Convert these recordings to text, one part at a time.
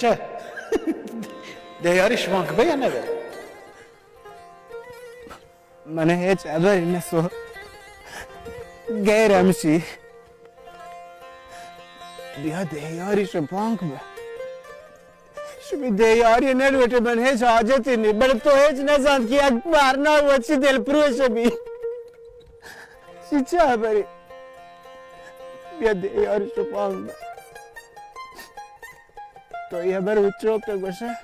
چه؟ دیاری شما که بیا نبه من هیچ عبری نسو غیر همشی بیا دیاریشو پانک به شمی دیاری نلوٹه من هیچ حاجتی نی بل تو هیچ نزاند که یک مارنا و چی دل پروش بی چی چه عبری بیا دیاریشو پانک به تو یه بر وچوک گوشه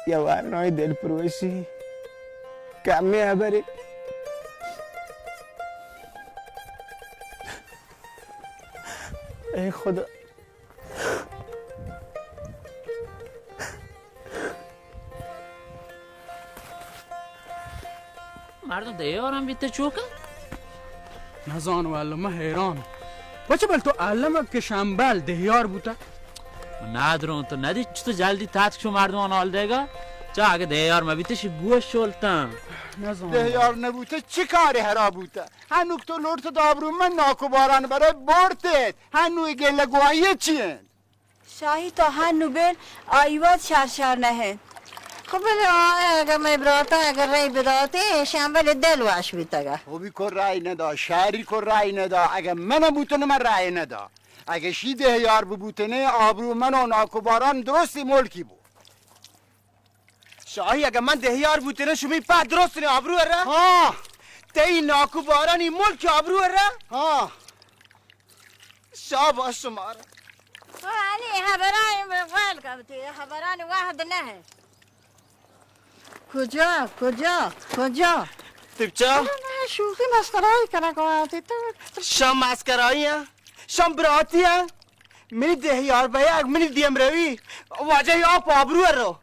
یا وارنای دل پروشی کمی عبری ای خدا مردم دیارم بیته چوکه؟ نزان والله ما حیران بچه بل تو علمه که شنبل دهیار بوده ندارم تو ندید چطور جلدی تحت شو مردمان حال دیگه؟ چه اگه دیار ما بیتش گوش شلتم نزان دیار نبوده چی کاری هرا بوده هنوک تو لورت دابرو من ناکو باران برای برتت هنوی گله گواهی چیه شاهی تا هنو بین آیوات شرشر نهه خب بله اگر می براتا اگر ری براته شنبل دل واش بیتگه خوبی کن رای ندا شهری کن رای ندا اگه من بوتنه من رای ندا اگه شی دیار ببوتنه آبرو من و ناکو باران درستی ملکی بود شاهی اگر من دهیار بودنه شمی پا درست نی آبرو اره ها تی ناکو بارانی ملک آبرو اره ها شاه باش شماره يعني هبراني بالقال قبتي هبراني واحد نهي کجا تبچه نه شوخی مسخره‌ای کنه قواتی تو شام مسکرایی شام براتی منی دهیار باید منی دیم روی واجه یا پابرو رو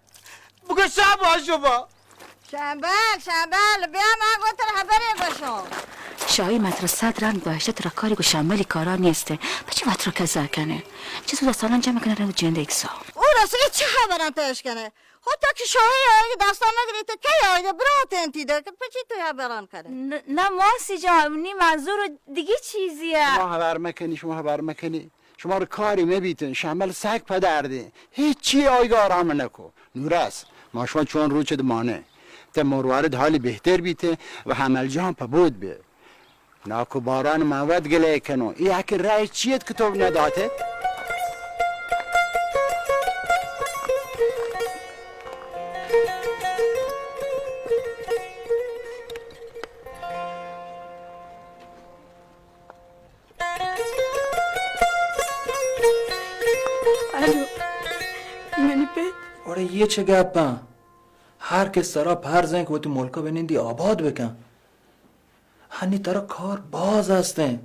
بگو شاه باشو با شنبل بیا من گفتر خبری باشم شاهی متر 100 رنگ باشه ترا کاری که شمالی کارا نیسته بچه وقت رو کذا کنه چه تو دستان جمع کنه رو جنده اکسا او راستی چه خبرم پیش کنه خود تا که شاهی دستان نگیری تو کی آیده برات انتیده که پچی توی خبران کنه نه ماسی جان نی منظور دیگه چیزیه شما خبر مکنی شما رو کاری میبیتن شمال سگ پدرده هیچی آیگار هم نکو نورس ما شما چون رو چه دمانه تا مروارد حالی بهتر بیته و حمل جان پا بود بی ناکو باران مواد گله کنو ای اکی رای چیت کتاب نداته الو منی بید آره یه چه گپم هر کس سرا پر زن که تو ملکا بنیندی آباد بکن هنی ترا کار باز هستن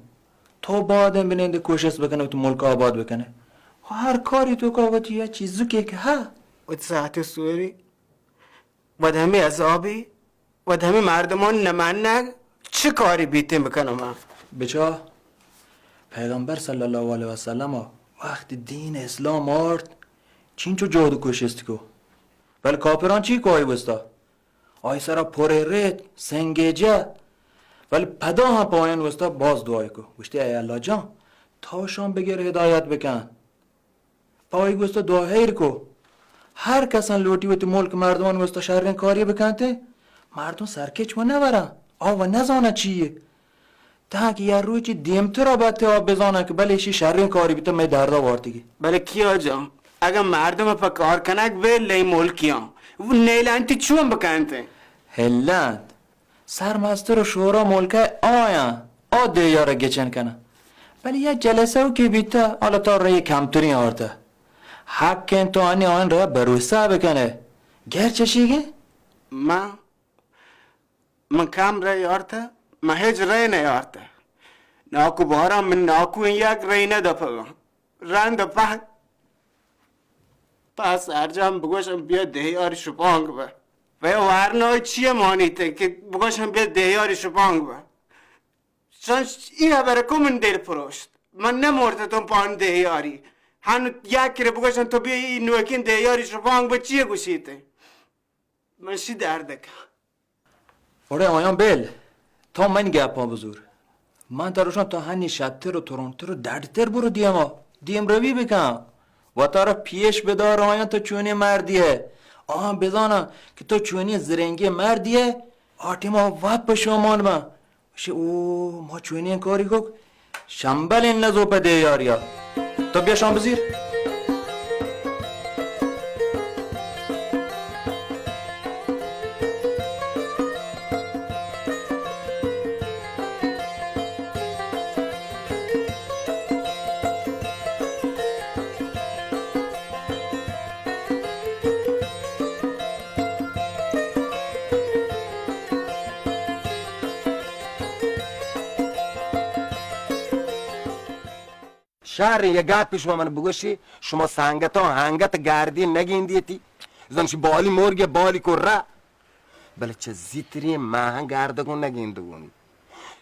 تو بادم بنینده کوشش بکنه تو ملکا آباد بکنه هر کاری تو که یه چیزو که ها و ساعت سوری و دمی عذابی و دمی مردمان نمنگ چه کاری بیتیم بکنم من بچه پیغمبر صلی الله علیه و سلم وقتی دین اسلام آرد چین چو جهد کشستی کو ولی کافران چی کوی بستا آی سرا پره سنگیجه ولی پدا هم پایین وستا باز دعای کو گوشتی ای الله جان تاشان بگیر هدایت بکن پای وستا دعا هیر کو هر کسان لوٹی و تو ملک مردمان وستا شرین کاری بکنته مردم سرکچ و نورن آوا نزانه چیه تا که یه روی چی دیمتر را باید آب بزانه که بله ایشی شرین کاری بیتا می دردا واردگی بله کیا جان اگر مردم پا کار کنک به لی ملکیان و نیلانتی چون بکنته هلند سرمستر و شورا ملکه آیا دیاره گچن کنه ولی یه جلسه او که بیتا حالا تا رای کمتری آرده حق تو آنی آن را بروسه بکنه گرچه شیگه؟ من کم رای آرده من هیچ رای نیارده ناکو بارم من ناکو این یک رای ندپگم رند پهد پس ارجام بگوشم بیا دهیاری شپانگ به و ورنای چیه مانیته که بگوشم بیا دهیاری شپانگ به چون این خبره که من دل پروشت من نمورده تون پان دهیاری هنو یک کره بگوشم تو بیا این نوکین دهیاری شپانگ به چیه گوشیته من شی درده که آره آیان بل تا من گپ ها بزور من تروشم تا هنی شبتر و تورنتر و دردتر برو دیم ها دیم روی بکن و تارا پیش بدار آیا تو چونی مردیه بدانا که تو چونی زرنگی مردیه آتی ما وپ بشومان ما ما چونی این کاری کو شنبل این نزو پده یاریا تو بیا شام بزیر شهر یه گات پیش من بگوشی شما سنگتا هنگت گردی نگیندیتی زنشی بالی مرگ بالی کرا بله چه زیتری مهن گردگون نگیندگون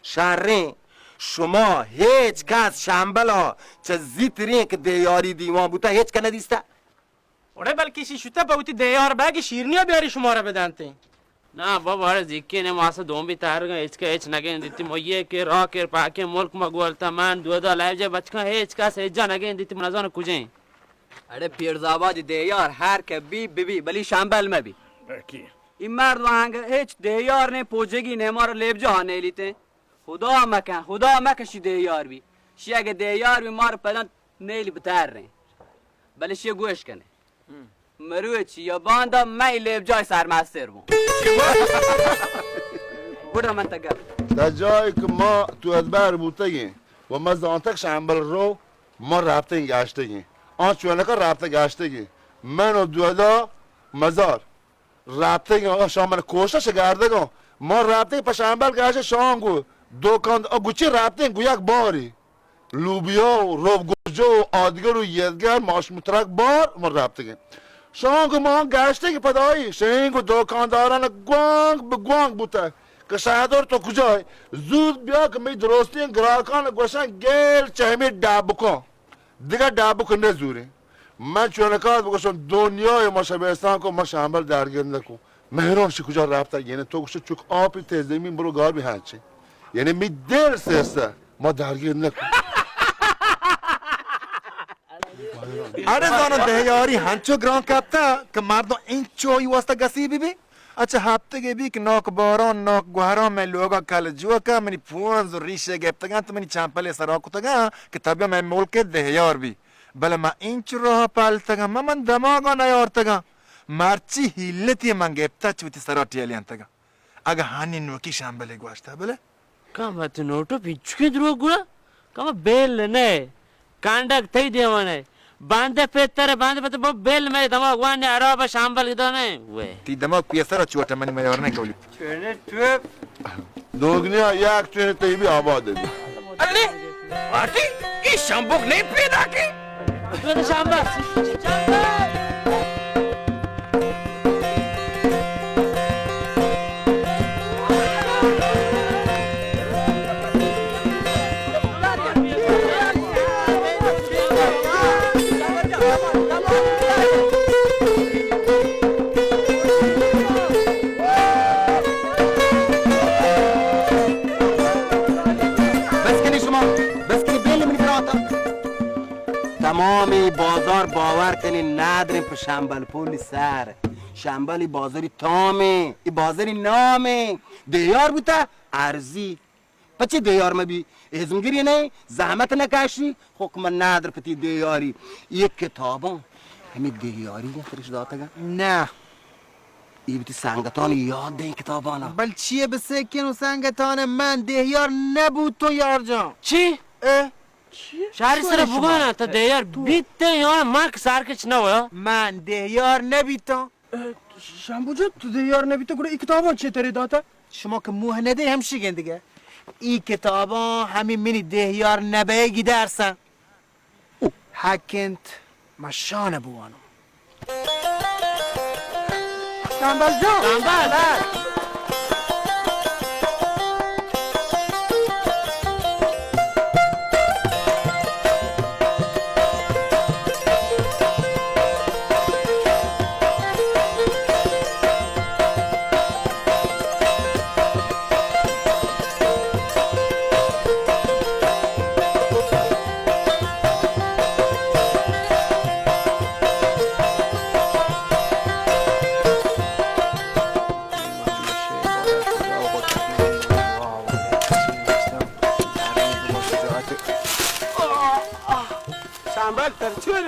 شهر شما هیچ کس شنبلا چه زیتری که دیاری دیوان بوده هیچ که ندیسته اوره بلکه شوته باوتی دیار بگی شیرنیا بیاری شما را بدنتی نه بابا هر زیکی نه ماسه دوم بی تارگا هیچ نگین دیتی ما یه که را که پاکه ملک ما گولتا من دو لایو جا بچکا هیچ کس هیچ جا نگین دیتی منازان کجین अरे पीरजाबाद देयार हर के बी बली शांबल में भी این مرد وانگ هیچ دیار نه پوجگی نه مار لیب جهانه لیته خدا مکشی دیار بی شی اگه دیار بی مار پدن نیلی بتر رین بله شی گوش کنه مروه چی یا باندا می لیب جای سرمستر بون بودا من تگر در جایی که ما تو ادبر بودتگیم و ما زانتک شنبل رو ما رابطه گشتگیم چونه که رابطه گشتگیم من و دودا مزار رابطه گیم شامل کوشش گردگم ما رابطه پشنبل گشت شانگو دوکان گوچی رابطه گو یک باری لوبیا و روب گوجه و آدگر و یدگر ماش مترک بار ما رابطه گیم شانگو ما گشته که پدایی شنگو دوکانداران گوانگ به گوانگ بوده که شهدار تو کجای زود بیا که می درستی این گراکان گوشن گل چهمی دابکن دیگه دابکن نزوری من چونکات بگوشم دنیای ما شبهستان کن ما شنبل درگیر نکن مهران شی کجا رفته یعنی تو گوشه چوک آبی تزمین برو گار بی هنچی یعنی می دل سسته ما درگیر نکن آره زانو دهیاری هنچو گران کبتا که مردم این چوی واسطه گسی بی اچھا ہفتے کے بھی کہ نوک باران نوک گوہران میں لوگا کل جو کا منی پونز و ریشه گفتگان تو منی چمپلی سراکو تگا که طبیعه من ملک دهیار بی بله ما این چو راه پالتگا من دماغا نیارتگا مرچی حیلتی من گفتا چوتی سراتی علیان تگا اگه هانی نوکی شنبلی گوشتا بله کام تو نوٹو پیچکی درو گوڑا کام بیل نه کاندک تی دیوانه بانده پتره بانده پتره با بیل می دماغ وانی عرابه شنبل گدانه تی دماغ پیسر چوتا منی میار نکولی چونه تو دوگنیا یک چونه تیبی آباده بی अरे आरती ये शंभुक नहीं पैदा की تو شنبل تمامی بازار باور کنی نداریم په شنبل پولی سر شنبلی بازاری تامه ای بازاری نامه دیار بوده ارزی پچه دیار ما بی ازمگیری نه زحمت نکشی حکم ندار پتی دیاری یک کتابان همین دیاری نفرش داتا نه ای بیتی سنگتان یاد ده این کتابانا بل چیه به سکن و سنگتان من دهیار نبود تو یار جان چی؟ شهری سر بگانه تا دیار بیته یا من که سرکش نویا من دهیار نبیتم شنبو جا تو دیار نبیته گره ای کتابان چه تری داتا؟ شما که موه نده هم شیگن دیگه ای کتابا همین منی دهیار نبیگی درسن او حکنت مشان بوانو شنبل جان شنبل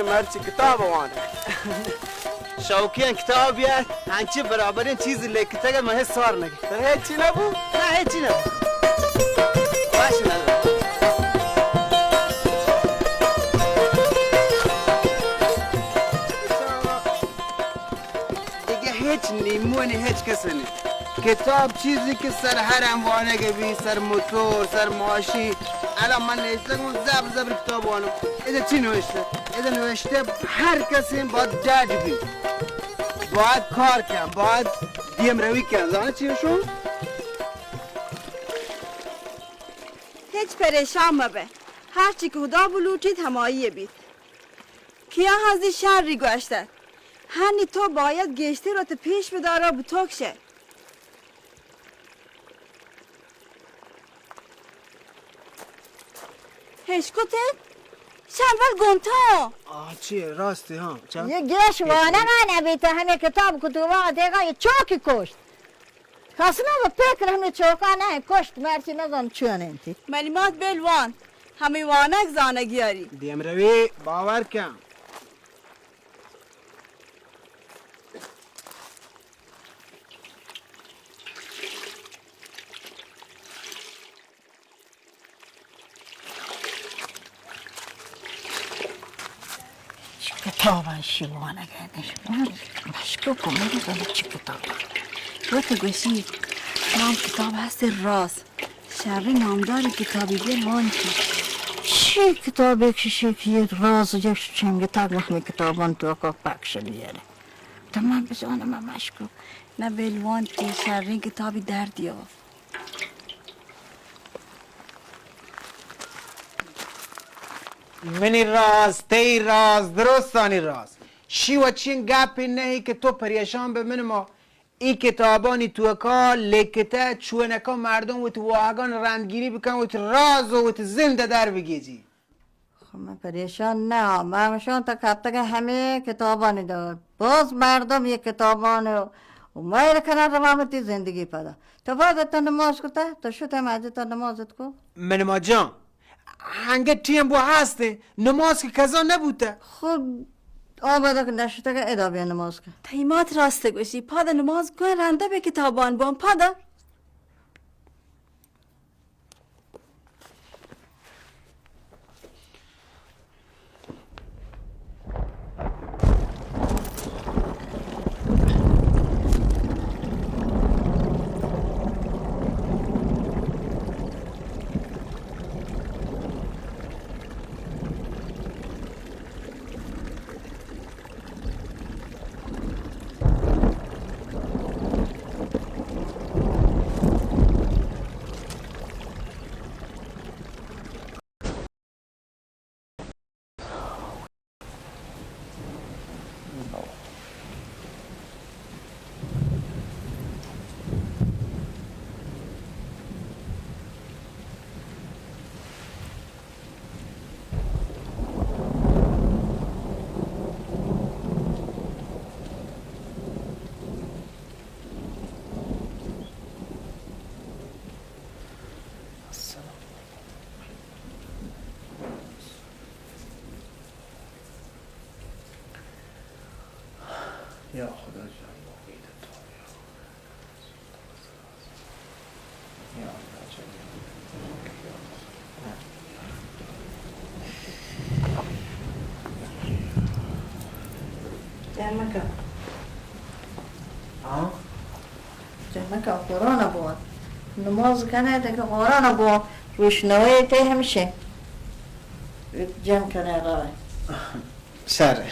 مرچی کتاب وانه شوقیان کتاب بیاد هنچی برابرین چیزی لیکته که من سوار نگه در هیچی نبود؟ نه هیچی نبود باشه ندارم دیگه هیچ نیمونی هیچ کسی نی کتاب چیزی که سر هر اموانه بی سر موتور سر ماشین الان من نوشتم اون زبر کتاب وانم ایده چی نوشته؟ ایده نوشته هر کسی باید جج بی باید کار کن باید دیم روی کن زانه چی شون؟ هیچ پریشان مبه هرچی که خدا بلوچید همایی بید کیا هزی شر گوشتد هنی تو باید گشتی رو پیش بداره بتوکشه هشکوته؟ شنبل گمتا چیه راستی ها یه گش وانه من بیته همه کتاب کتوبا دیگه یه چوکی کشت خاصنا با پیکر همه چوکا نه کشت مرچی نزم چون انتی ملیمات بلوان همه وانک زانه گیاری دیم روی باور کن کتابان شیوانه گردش مشکو کمه زنه چی کتاب گوته گوشی نام کتاب هست راز شرری نامدار کتابی بیه وانتی چی کتابی کشی که یه راز و یک چنگه تاک نخمه کتابان تو اکا پکش بیاره تمام بزانه من مشکو نه بلوانتی شرری کتابی دردی ها منی راز تی راز درستانی راز شیوه چین گپی نهی که تو پریشان به من ما این کتابانی تو اکا لکته چونکا مردم و تو واقعان رندگیری بکن و تو راز و تو زنده در بگیجی خب من پریشان نه من تا کبتک همه کتابانی دار باز مردم یک کتابانی و مایل کنن روامتی زندگی پدا تو باید تا نماز کتا تو شو تماجه تا نمازت کو من ما جان هنگه تیم بو هسته نماز که کذا نبوده خب آمده که نشده که ادابه نماز کن تایمات راسته گوشی پادا نماز کن رنده به کتابان بان پادا یا خدا جان امید تو یا خدا جان جمعه جمعه قرآن بود نماز کنه دیگه قرآن بود روشنوی تی همیشه جمع کنه راه سره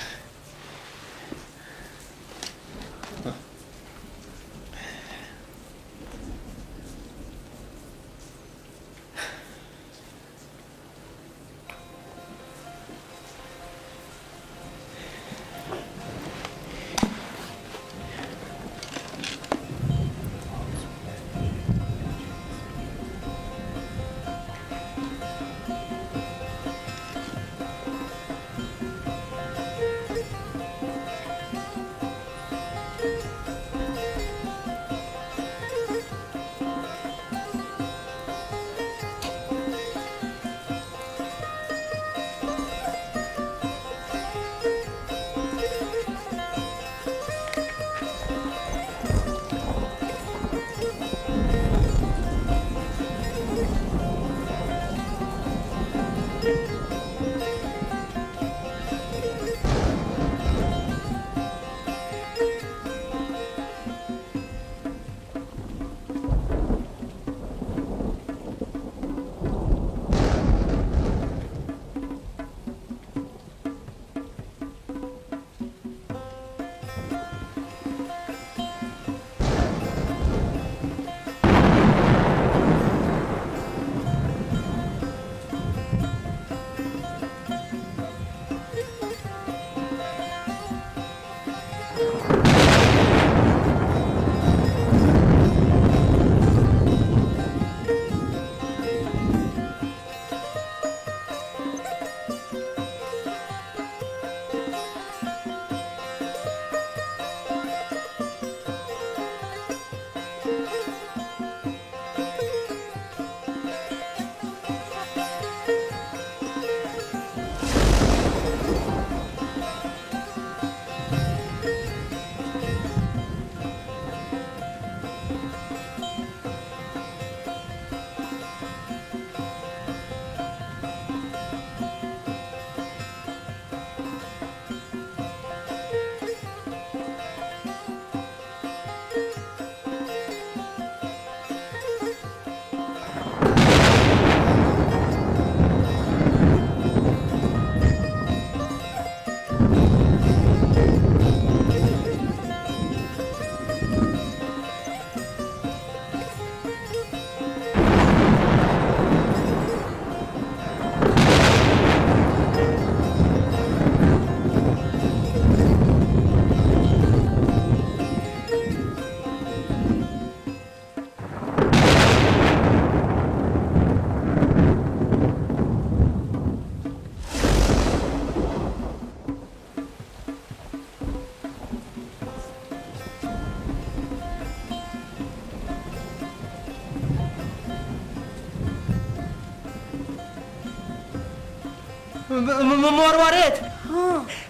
مروارد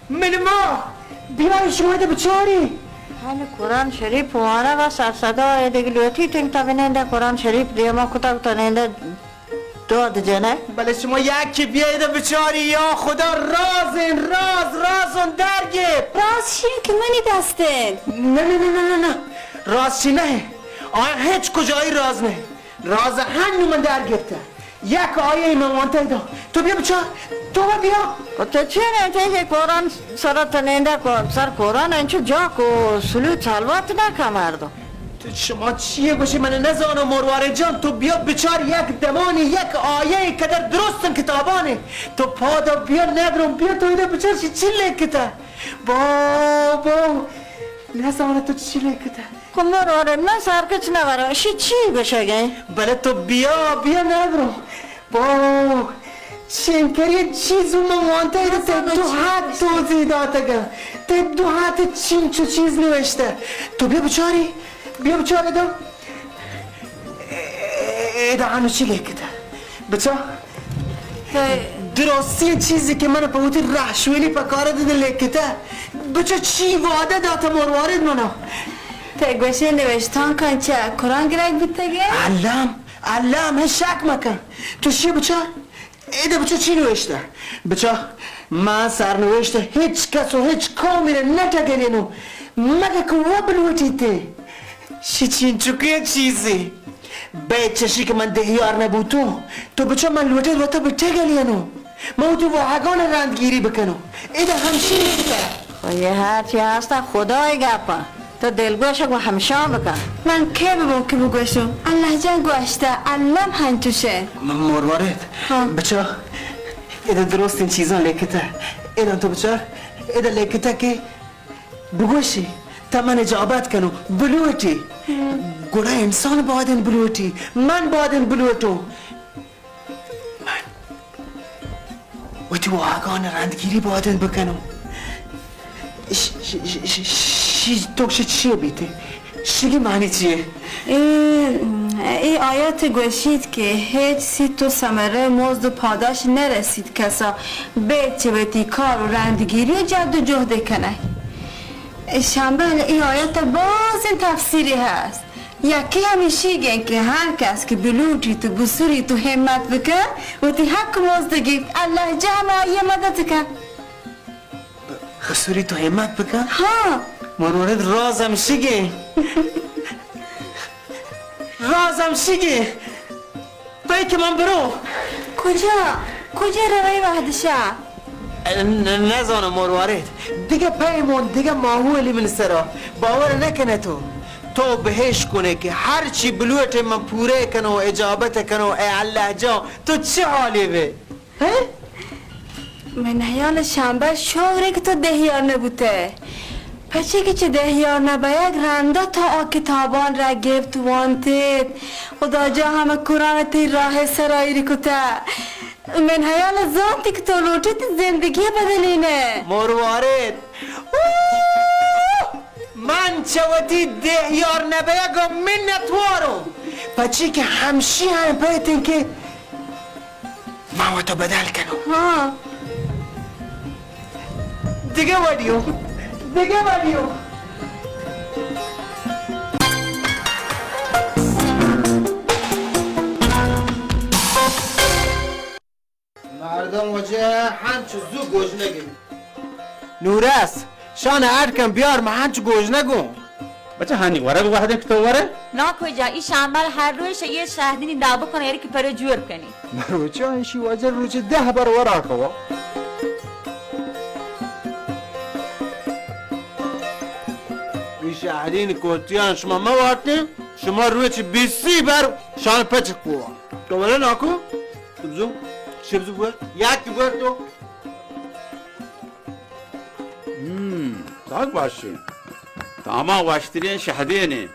من ما بیای شما ده بچاری حال قرآن شریف واره و سرصدا دیگلیوتی تنگ تا بیننده قرآن شریف دیما کتا تننده داد جنه بله شما یکی بیایده بچاری یا خدا رازون درگیر راز چیه که منی دسته نه راز چی نه آیا هیچ کجایی راز نه راز هنو من درگیرته یک آیه من وانته دا تو بیا بچار تو بیا تو چیه نمیته که قرآن سر تننده سر قرآن اینچه جاک و سلوت سلوات نکه مردم شما چیه گوشی من نزانم مروارد جان تو بیا بچار یک دمانی یک آیه که در درستن کتابانه تو پادا بیا نبرم بیا تو ایده بچار چی لکته بابا نزانه تو چی لکته خب مروارد من سرکچ نبرم چی بشه گه بله تو بیا نبرم بابا چنکری چیزو من وانته ایده تو حد توضیح داته گه دو حد چو چیز نوشته تو بیا بچاری بیا بچاره دو ایده هنو چی لکته بچا درستی چیزی که من پوتی رحشویلی پکاره دیده لکته بچا چی واده داتا مروارد منو تگوشی نوشتان کن چه قرآن گرک بیتگه؟ علم شک مکن تو چی بچا؟ ایده بچا چی نوشته؟ بچا من سرنوشته هیچ کس و هیچ کامی رو نتگلینو مگه که وبلوتیته چین چوکه چیزی بیت چشی که من دهیار نبود تو بچه من لوتید و تو بتگلینو ما تو واحگان رندگیری بکنو ایده همشی نیسته یه هرچی هسته خدای گپا تو دلگوشک و همشان بکن من که ببون که بگوشم الله جان گوشته علم هن توشه مروارد بچه ایده درست این چیزان لیکته ایده تو بچه ایده لیکته که بگوشی تا من اجابت کنو بلوتی گوره انسان بادن بلوتی من بادن بلوتو من و تو واقعان رندگیری بادن بکنو توکشه چیه بیته؟ شیگی معنی چیه؟ این آیات گوشید که هیچ سی تو سمره مزد و پاداش نرسید کسا بیت چه بیتی کار و رندگیری و جد و جهده کنه شنبه این آیات باز این تفسیری هست یکی همیشه گن که هر کس که بلوٹی تو بسوری تو همت بکن و تی حق مزدگی الله جمع آیه مدد کن بسوری تو همت بکن؟ ها مروارد رازم شگه بایی که من برو کجا روی وحدشه نزانم مروارد دیگه پیمون دیگه ماهولی من سرا باور نکنه تو بهش کنه که هرچی بلوت من پوره کنه و اجابت کنه ای الله جان تو چه حالی به من حیال شنبه شوره که تو دهیار نبوده پچه که چه دهیار نباید رنده تا کتابان را گفت وانتید خدا جا همه قرآن تی راه سرایی کته من حیال ذاتی که تو لوٹید زندگی بدلینه مروارد من چوتی دهیار نبایگم منتوارم پچه که همشی هم بیتین که موتو بدل کنم ها دیگه ودیو مردم وجه هنچو زو گوش نگیم نورس شان ارکم بیار ما هنچو گوش نگم بچه هنی وره به وحده که تو وره؟ نا کجا این شنبه هر رویش یه شهدینی دعوا کنه یعنی که پره جور کنی مروچه انشی وجه روچه 10 بار ورا کوا شهرین کوتیان شما موارتیم شما روی چه 20 بر شان پچ کو تو ولی ناکو تبزو شبزو بور یک بور تو tak başı. Tamam vaştiriyen şahidini.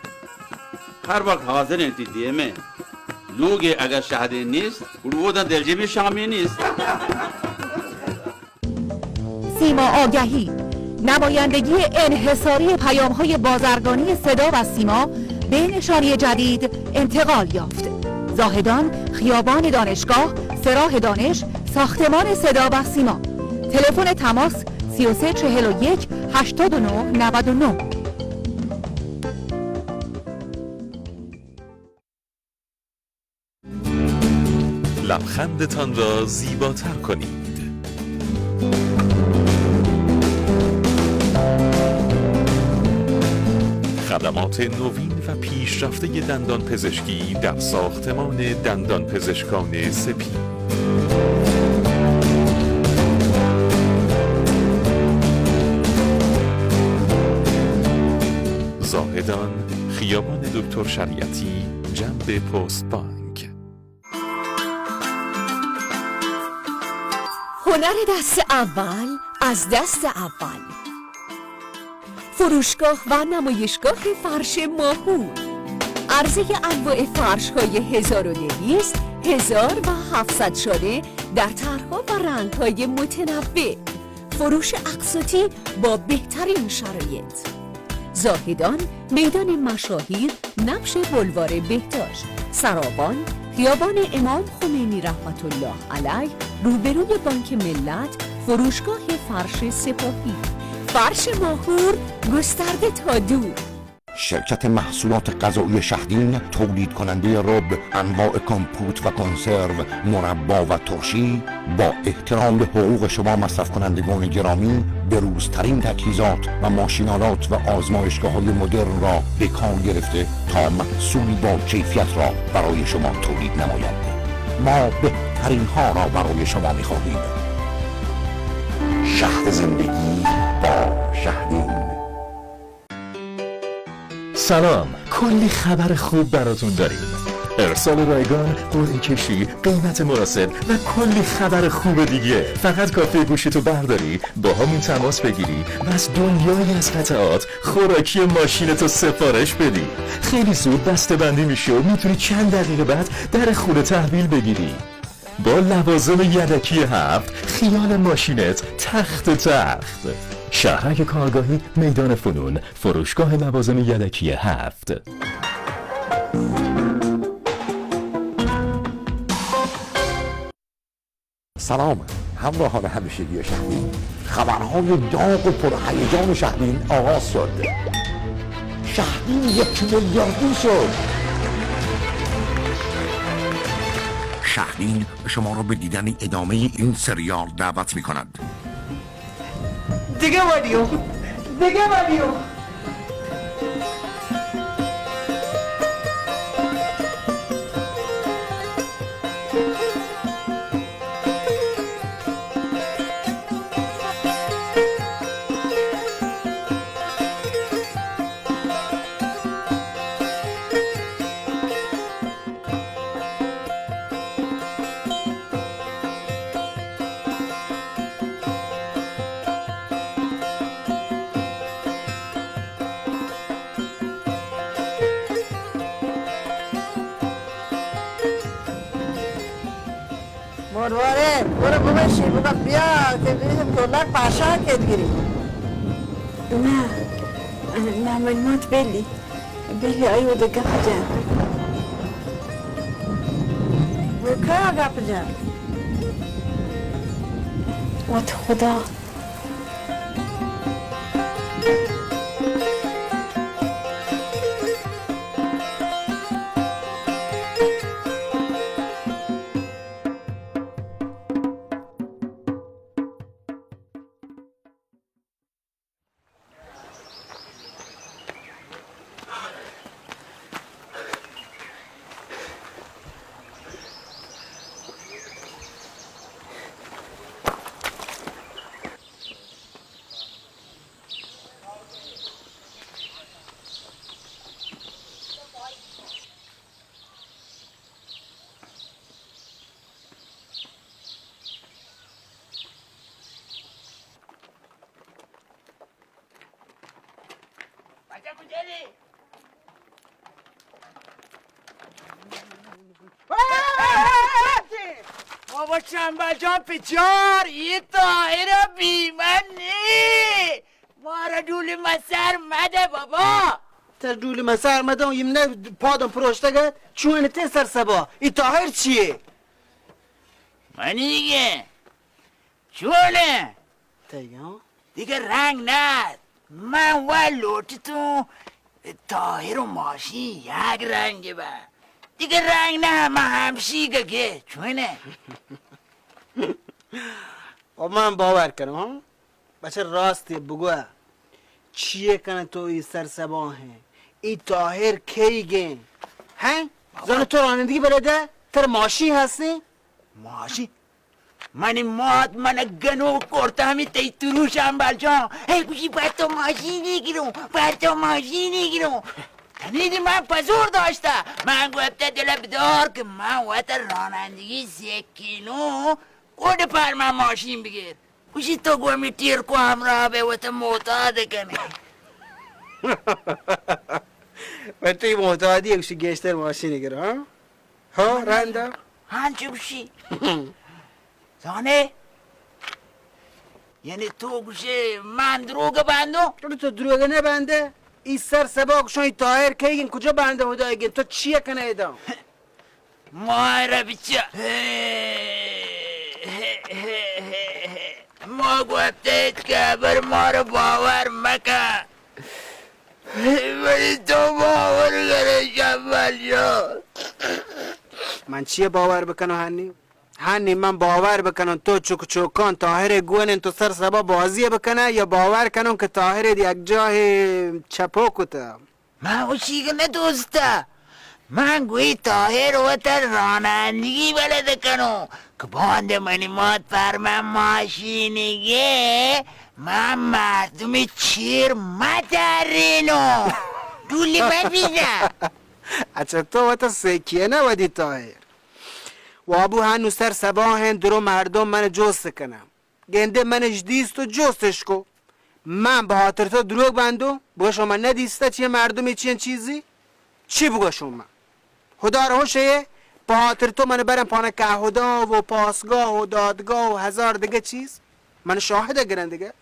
Her vakt hazır enti diye mi? Luge eğer şahidin نیست گروه دلجمی شامی نیست. سیما آگهی نمایندگی انحصاری پیام‌های بازرگانی صدا و سیما به نشانی جدید انتقال یافت. زاهدان، خیابان دانشگاه، سراح دانش، ساختمان صدا و سیما. تلفن تماس 3341 89 99. لبخندتان را زیباتر کنید. خدمات نوین و پیشرفته دندان پزشکی در ساختمان دندان پزشکان سپی. زاهدان، خیابان دکتر شریعتی، جنب پست بانک. هنر دست اول از دست اول. فروشگاه و نمایشگاه فرش ماهور. عرضه انواع فرش های 1200 1700 شده در طرح‌ها و رنگ‌های متنوع. فروش اقساطی با بهترین شرایط. زاهدان، میدان مشاهیر، نقش بلوار بهداشت، سرابان، خیابان امام خمینی رحمت الله علیه، روبروی بانک ملت، فروشگاه فرش سپاهی. فرش ماهور، گسترده تا دور. شرکت محصولات غذایی شهدین، تولید کننده رب، انواع کامپوت و کنسرو، مربا و ترشی، با احترام به حقوق شما مصرف کنندگان گرامی، بروزترین تجهیزات و ماشینالات و آزمایشگاه‌های مدرن را به کار گرفته تا محصولی با کیفیت را برای شما تولید نماید. ما بهترین ها را برای شما می‌خواهیم. شهد زندگی با شهدین. سلام، کلی خبر خوب براتون داریم. ارسال رایگان، قرعه کشی، قیمت مناسب و کلی خبر خوب دیگه. فقط کافیه گوشیتو برداری، با همون تماس بگیری و از دنیای از قطعات خوراکی ماشینتو سفارش بدی. خیلی زود بسته بندی میشه و میتونی چند دقیقه بعد در خونه تحویل بگیری. با لوازم یدکی 7 خیال ماشینت تخت. شهرک کارگاهی، میدان فنون، فروشگاه لوازم یدکی 7. سلام همراهان همیشگی شهرین. خبرهای داغ و پرهیجان شهرین آغاز شد. شهرین 1 میلیاردی شد. شهرین شما را به دیدن ادامه این سریال دعوت می کند. دیگه وادیو. مرواره برو ببشی بگم بیا که بریم دولار پاشا که گیریم. نه ملمات بلی آیو ده گپ جان. بکا گپ جان وات خدا. بابا چنبل جان پیچار یه طاهر بیمنی مارا دولی مسر مده بابا. تا دولی مسر مده و یمنه پادم پروشته گد چون ته سر سبا ای طاهر چیه؟ منی دیگه چونه دیگه رنگ ند من و لوٹتون طاهر و ماشین یک رنگه با دیگه رنگ نه من همشیگه که چونه و من باور کنم ها بچه راستی بگو چیه کنه تو این سرسبانه این طاهر کی گه ها زن تو رانندگی بلده تر ماشین هستی ماشین من گنو کرده همی تی ترو شنبل جان هی کشی باید تو ماشینی گیرم تنیدی من پزور داشته من گفته دل بدار که من وقت رانندگی سکینو گوده پر من ماشین بگیر کشی تو گومی تیر کو همراه به وقت معتاد کنه و توی معتادی کشی گشتر ماشین گیره ها رنده هنچه بشی زانه یعنی تو گوشه من دروگ بندو؟ تو دروگ نبنده؟ این سر سبا کشون این طاهر که این کجا بنده خدای گن تو چیه کنه ایدام؟ مایره بیچه ما گفتید که بر ما رو باور مکن ولی تو باور کنه شنبل جان من چیه باور بکنم هنی من باور بکنم تو چوکان طاهر گونن تو سر سبا بازی بکنه یا باور کنم که طاهر یک جای چپا کتا من اوشیگه ندوسته من گوی طاهر و تر رانندگی بلده کنم که باند منی مات پر من ماشینیگه من مردم چیر مدرینو دولی من بیده اچه تو و تا سکیه نودی طاهر و ابو هنو سر سباهن درو مردم من جست کنم گنده منش دیست و جستش کو من به خاطر تو دروغ بندو بگو شما ندیسته چیه مردمی چیه چیزی چی بگو شما خدا رو هوشه به خاطر تو من برم پانه کهدا و پاسگاه و دادگاه و هزار دیگه چیز من شاهده گرن دیگه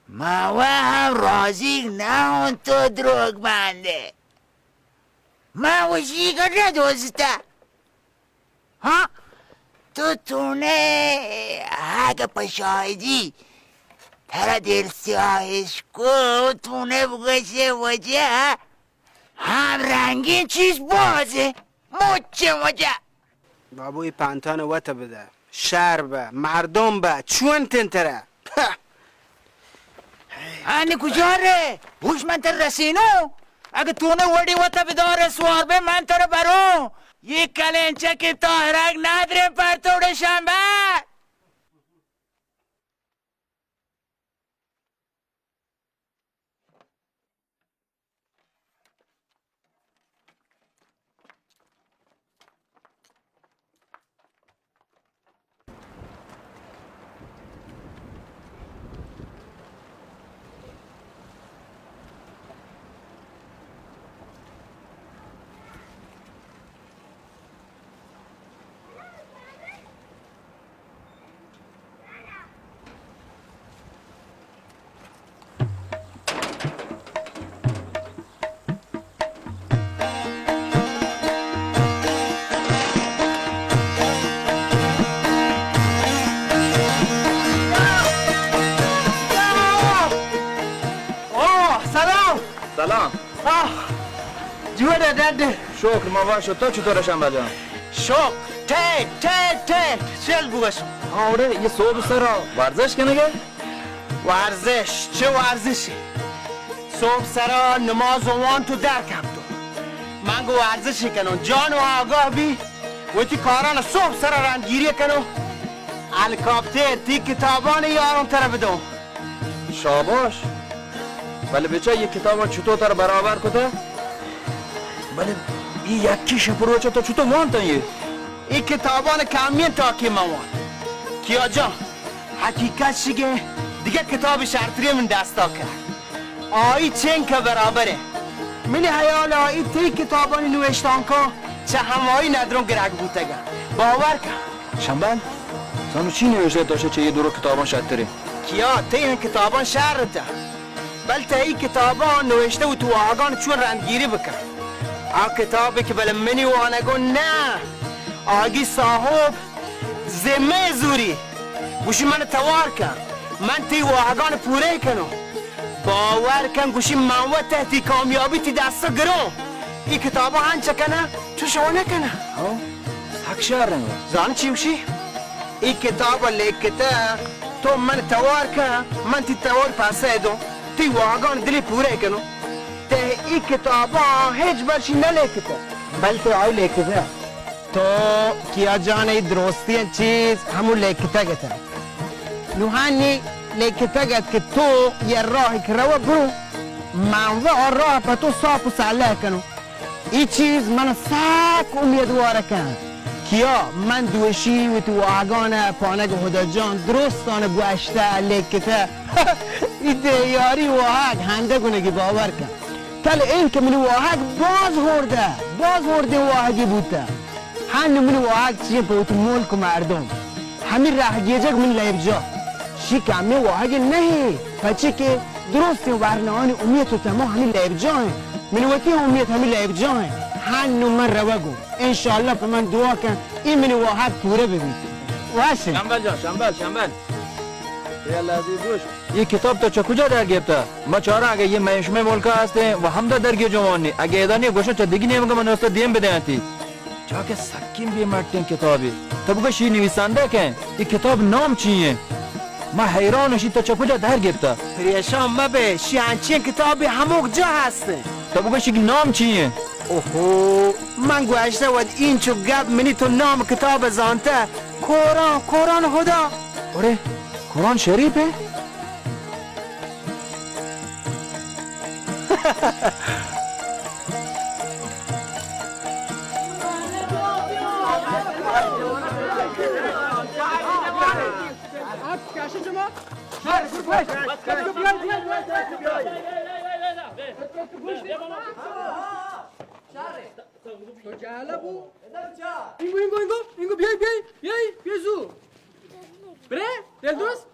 ما و هم راضی نه تو دروغ بنده من وشیگه ندوسته ها تو تونه اگه پشاهدی تره دل سیاهش کو تونه بگشه وجه هم رنگین چیز بازه مچه بابوی پنتان وطه بده شهر به مردم به چون تنتره هنی کجا ره بوش من تر رسینو اگه تونه وڑی وطه بداره سوار به من تر برو یک کلنچه که طاهرک نداره پر توڑ شنبه سلام جوه داده شکر ماما شد تو چطور شنبه جان شوق ته چل بگشم آره یه صبح سرا ورزش کنه ورزش چه ورزشی صبح سرا نماز و وان تو درکم تو من گو ورزشی کنم جان و آگاه بی و تی کاران صبح سرا رندگیری کنم هلیکاپتر تی کتابان یارم طرف دوم شاباش ولی بچه یک کتاب چطور تر برابر کده ولی این یکی شپروچ تو چطور وانتن یه این کتابان کامین تا که موان کیا جان حقیقت شگه دیگه کتاب شرطری من دستا کرد آئی چین که برابره من حیال آئی تی کتابان نوشتان کن چه همایی ندرون گرگ بودگه باور کن شنبل زنو چی نوشته داشته چه یه دورو کتابان شرطری کیا تی این کتابان شرطه بل تا این کتابان نوشته و تو آگان چون رندگیری بکن آن کتابی که بل منی و آنگو نه آگی صاحب زمه زوری گوشی من توار کن من تی واحگان پوره کنم باور کن گوشی من و تحتی کامیابی تی دست گرم این کتابا هنچه کنه تو شو نکنه حق شهر زان چی وشی؟ این کتاب لیکته تو من توار کن من تی توار پاسه دو تی واحگان دلی پوره کنم ته این کتابا هیچ برشی نلیکته بلکه آی لیکته تو کیا جانه درستی چیز همون لیکته گته نوحانی لیکته گت که تو یه راهی که رو برو منوع راه پا تو صاف و ساله کنو این چیز من ساک امیدواره کن کیا من دوشی و تو آگان پانگ هدا جان درستان گوشته لیکته این دیاری واحق هنده گونگی باور کن کل این که منی واحق باز هرده واحقی بوده هنو منی واحق چیه پا تو ملک و مردم همین رهگیجه من لیب جا چی که همه واحق نهی پچه که درستی و برنامه امید و تمام همین لیب جا هن منوتی امید همین لیب جا هن هنو من روگو انشالله پا من دعا کن این منی واحق پوره ببید واشه شنبل جان شنبل یه لحظه بوش یہ کتاب تو کجا در گرفته؟ ما چهارا اگه یه منشمه ملکا هستیم و هم درگی جوانی اگه ادانی گوشو چه دیگی نمیگه من راستا دیم بدهنتی چا که سکیم بیمرتین کتابی تو بگو شی نویسنده کن این کتاب نام چیه؟ ما حیرانشی تو کجا در گرفته؟ پریشان مبه شی هنچین کتابی هموک جا هسته تو بگو شی نام چیه؟ اوهو من گوشته ود این چو گب منی تو نام کتاب زانته قرآن خدا آره قرآن شریفه؟ اینگو بیای زو بره دل دوست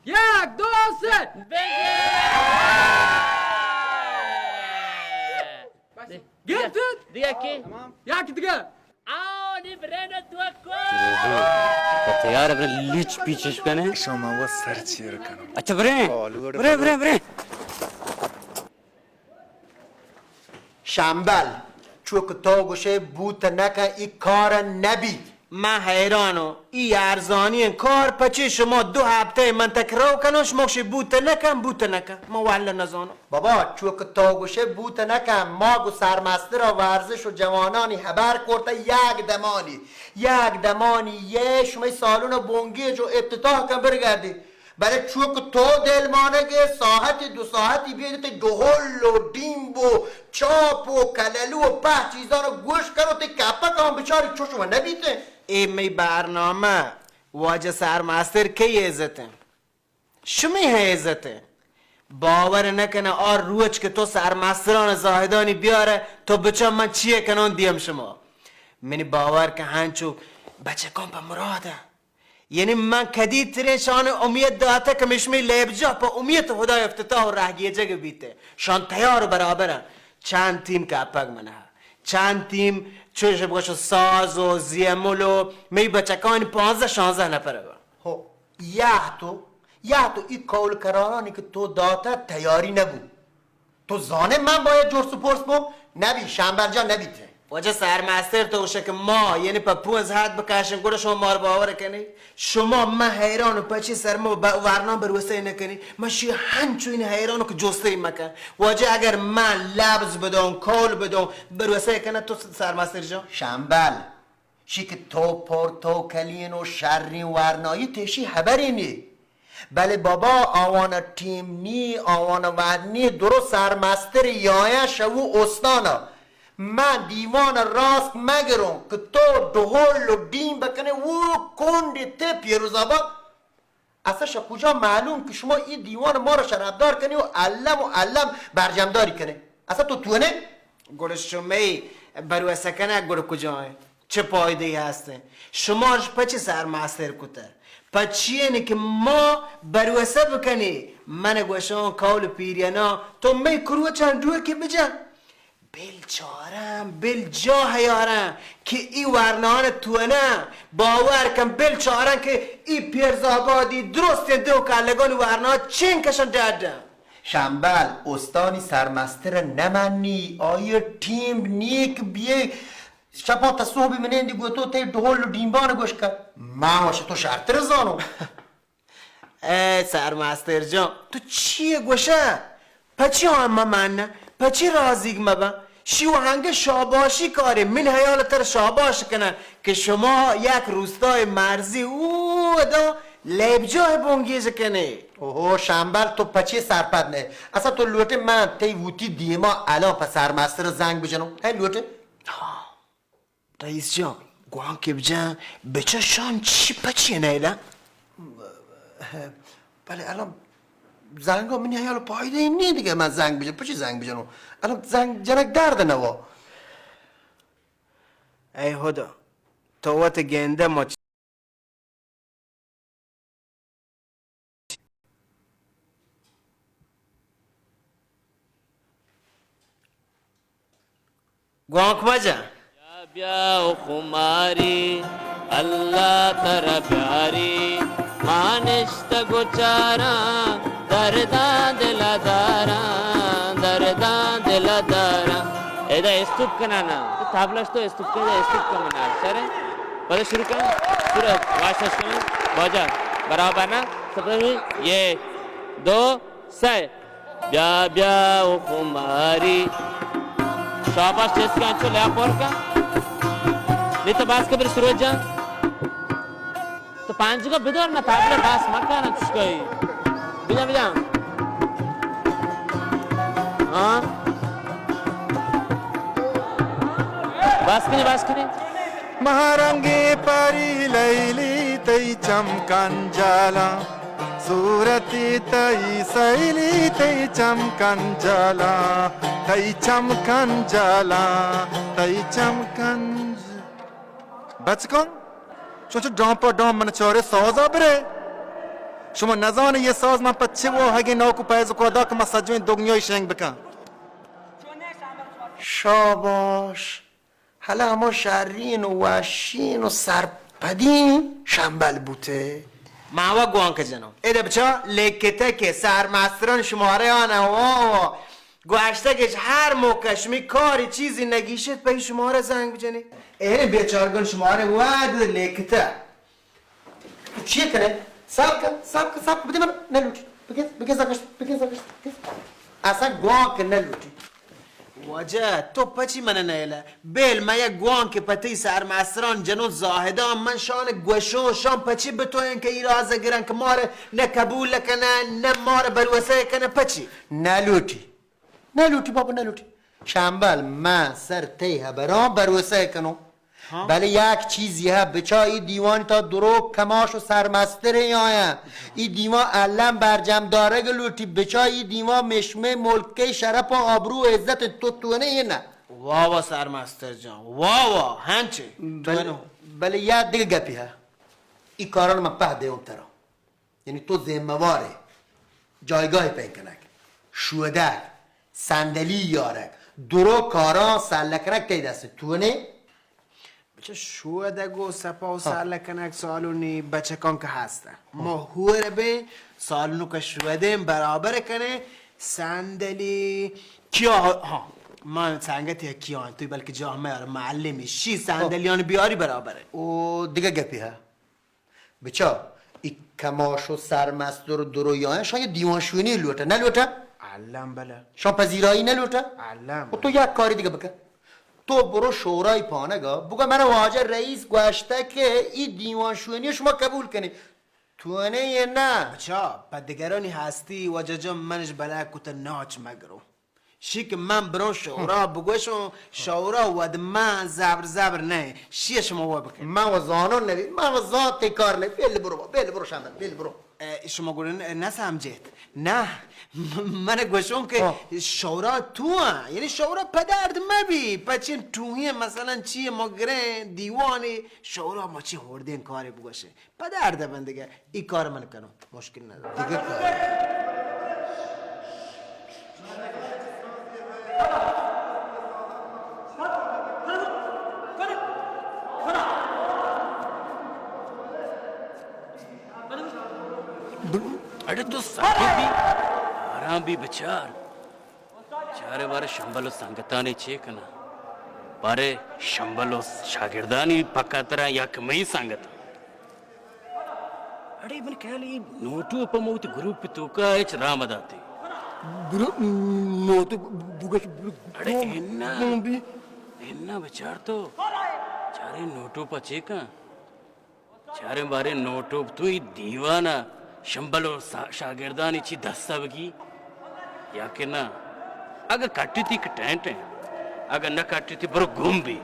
یک دو سه گرفتت دیگه کی؟ یکی دیگه آنی برنه تو کن تیاره بره لیچ پیچش کنه شما با سر چیر کنم اچھا بره شنبل چوک تو گوشه بوت نکن ای کار نبی من حیرانو ای ارزانی کار پچه شما 2 هفته من تکرار کنو شما کشه بوت نکن ما وحل نزانو بابا چوک تو گوشه بوت نکن ما گو سرمستر و ورزش و جوانانی خبر کرده یک دمانی یه شما سالون و بونگی جو افتتاح کن برگردی برای چوک تو دل مانه که ساعت 2 ساعتی بیایده دهل و دیمب و چاپ و کللو و په چیزانو گوش کرو تی کپا کام بچاری چو شما نبیته ایمی برنامه واجه سرمستر کی عزته شمی عزته باور نکنه آر روچ که تو سرمستران زاهدانی بیاره تو بچه من چیه کنون دیم شما منی باور که هنچو بچه کام پا مراده یعنی من کدی ترین شان امید داته که مشمی لیبجا پا امید خدای افتتاح و رهگیجه بیته شان تیار برابرن چند تیم که اپک منه چند تیم چوش بگوشو ساز و زیمول و می بچکانی 15-16 نفره با خب یه تو ای کول کرارانی که تو داته تیاری نبود تو زانه من باید جور سپورس بو نبی شنبر جان نبیته وجه سرمستر تو که ما یعنی پا 5 حد بکشن گوره شما مار باور کنی شما من حیرانو پچی سرما ورنام بروسته نکنی من شی هنچو این حیرانو که جسته ای مکن وجه اگر من لبز بدون کول بدون بروسته کنه تو سرمستر جان شنبل شی که تو پورتو کلین و شرین ورنایی تشی خبری نی بله بابا آوان تیم نی آوان ورنی درست سرمستر یایه شو استانا من دیوان راست مگرم که تو دهل و دین بکنه و کندی ته پیروزابا اصلا کجا معلوم که شما این دیوان ما رو شرابدار کنی و علم برجمداری کنه اصلا تو تونه؟ گلش شمایی برو سکنه گل کجا چه پایده هسته شما پچه سرمستر کته پچیه نه که ما بروسه بکنی من گوشان کول پیریانا تو می کرو چند دوه که بجن بل جاه یارم که ای ورنان تو نه باور کن بل چارم که ای پیرزابادی درست دو کلگان ورنا چین کشن دادم شنبل استانی سرمستر نمنی آیا تیم نیک بیه شبا تا صحبی منین دی گوتو تی دهول و دیمبان گوش کن من باشه تو شرطر زانو ای سرمستر جان تو چیه گوشه؟ پچی هم من پچی رازیگ مبا شیو هنگه شاباشی کاره من حیالتر شاباش کنن که شما یک روستای مرزی او دا لبجاه بونگیز کنه اوه شنبل تو پچی سرپد نه اصلا تو لوته من تی ووتی دیما الان پس سرمستر زنگ بجنم هی لوته رئیس جان گوان که بجن بچه شان چی پچی نیله؟ بله الان زنگ ها منی حیال پایده این نی دیگه من زنگ بجنم پچی زنگ بجنم الان زنگ جنک درد نوا ای خدا توات گنده ما گوان کما جان بیا خماری اللہ تر پیاری مانشت گچارا دردان دل دارا دردان دل دارا ایدا استوب کنانا تو تابلاش تو استوب کنه استوب کنانا سره بده شروع کن شروع واشش کن باجا برابر نه سپری 1 2 3 بیا بیا خماری شاباش چیز کن چو لیا پور کن नहीं तो बास के फिर सूरज जा तो पांच का बिदर ना ताबले बास मक्का ना कुछ कोई बिजा बिजा हाँ बास के महारंगे परी लैली तई चमकन जाला सूरती तई सैली तई चमकन जाला तई चमकन जाला तई चमकन بچکن شما چه دام پا دام من چاره سازا بره شما نزان یه ساز من پا چه و هگه ناکو پیز و کادا که من سجوین دنیای شنگ بکن شاباش حالا اما شرین و وشین و سرپدین شنبل بوته ماوا گوان که جنم ایده بچه لکته که سرمستران شماره آنه واوا گوشته که هر موقع شمی کاری چیزی نگیشت به شماره زنگ بجنی این بیچارگان شماره واد لکته چیه کنه؟ سب کن بده من نلوٹی بگه زاگشت اصلا گوان که نلوٹی واجه تو پچی من نیله بیل من یک گوان که پتی سرمستران جنون زاهدان من شان گوشون شان پچی بتوین که ایرازه گرن که ماره نه قبول کنه نه ماره بروسه کنه پچی نلوٹی بابا نلوٹی شنبل من سر تیه برام بروسه کنم بله یک چیزی ها بچه دیوان تا درو کماش و سرمستر یایم ای دیوان علم برجم داره گلوٹی بچه دیوان مشمه ملکه شرف و آبرو و عزت تو تونه یه نه واوا سرمستر جان واوا هنچه بله یک دیگه گپی ها ای کاران من پهده اون ترا یعنی تو زمواره جایگاه پینکنک شودک صندلی یارک درو کاران سلکنک تی دست تونه بچه شودگو سپا و سلکنک سالونی بچه کان که هسته ما هوره به سالونو که شودیم برابر کنه صندلی کیا ها من سنگتی کیان توی بلکه جامعه معلمی شی صندلیان بیاری برابره و دیگه گپی ها بچه ای کماش و سرمست درو یایم شاید دیوانشونی لوته نلوته علم بله شما پذیرایی نلوته علم تو یک کاری دیگه بکن تو برو شورای پانگا بگو من واجه رئیس گوشته که این دیوانشونی شما قبول کنی تو نه نه بچا پا دیگرانی هستی واجه جا منش بله کتا ناچ مگرو شی که من برو شورا بگوشم شورا ود من زبر نه شی شما وا بکن من و زانون نبید من و ذات کار نبید بیل برو شندن بیل برو شما گوشن نسمجید نه من گوشم که شورا تو یعنی شورا پدرد مبی پچین توهیه مثلا چیه ما گره دیوانی شورا ما چی هردین کاری بگوشه پدرد من دیگه این کار من کنم مشکل نداره دیگه کار अरे तू साके भी आराम भी बचार चारे बारे शंबलो संगताने चेकना बारे शंबलो शागिर्दानी पक्का तरह या कमई संगत अरे इबन कहली नोटू अपमौत ग्रुप तो का एच रामदाते ग्रुप नोटू बुगश अरे इन्ना विचार तो चारे नोटू पचे का चारे बारे नोटू तू ही दीवाना शंबलो शागिर्दानी ची दस्तवगी या के ना अगर काटी थी कटेंट अगर न काटी थी बरो घूम भी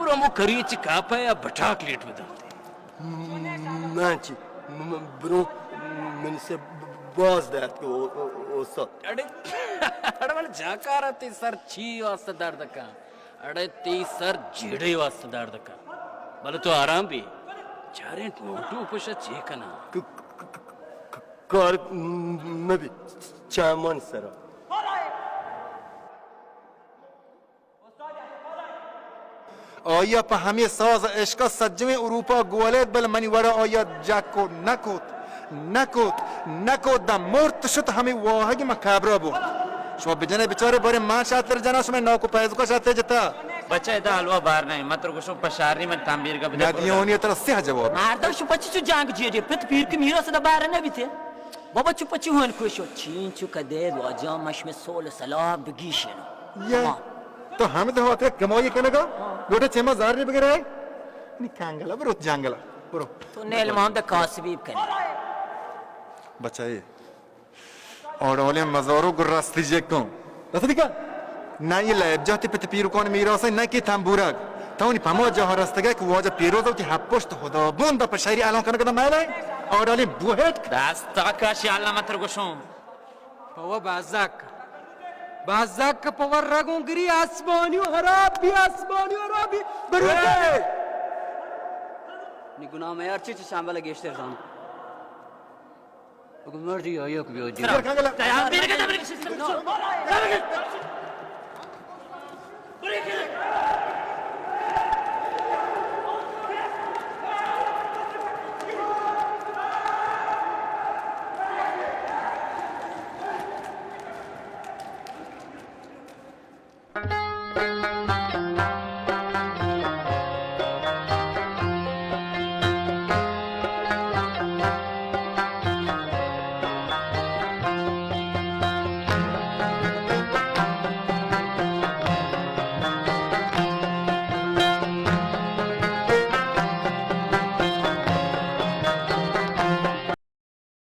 बरो मो करी ची कापा या बटाक लेट बदलते नाची ब्रो मन से बाज दर्द को ओसा अरे अरे मन जाकार ती सर छी वास्ते दर्द का अरे ती सर जेड़े वास्ते दर्द का भले तो आराम भी चारे नोटू उपशा चेकना कार में भी चामन सरा آیا په همه ساز عشق سجمه اروپا گوالد بل منی ورا آیا جاکو نکود دا مرت شد همه واهگی مکبرا بود شما بجنه بیچاره باره من شاطر جنا شما ناکو پیزوکا شاطر جتا بچه دا حلوا بار نہیں مت رو گشو پشاری من تعمیر کا بده ندیونی تر سه جواب مردم شو پچی چو جنگ جیری پت پیر کی میراث دا بار نبیته بابا چو پچی هون کوشو چین چو کدید واجا مشم سول سلام بگیشنو یا تو همه ده هاته کمایی کنگا لوٹه چما زار بگیره نی کانگلا برو جنگلا برو تو نیل مام دا کاسبیب کنی بچه آرالی مزارو گرستی جکن راستی دیکن نه یه لبجاتی پت پیروکان میراسه نه که تنبورک تاونی پما جاها رستگه که واجه پیروزو تی هپشت خدا بوندا پشاری الان کنه کدام ماله آرالی بوهت دستا کاشی الله مت رو گشو پوا بازاک پوا رگون گری آسمانی و حرابی بروده نی گناه میار چی شنبه گشتر زن بگو مردی یا یک بیادی کانگلا برگه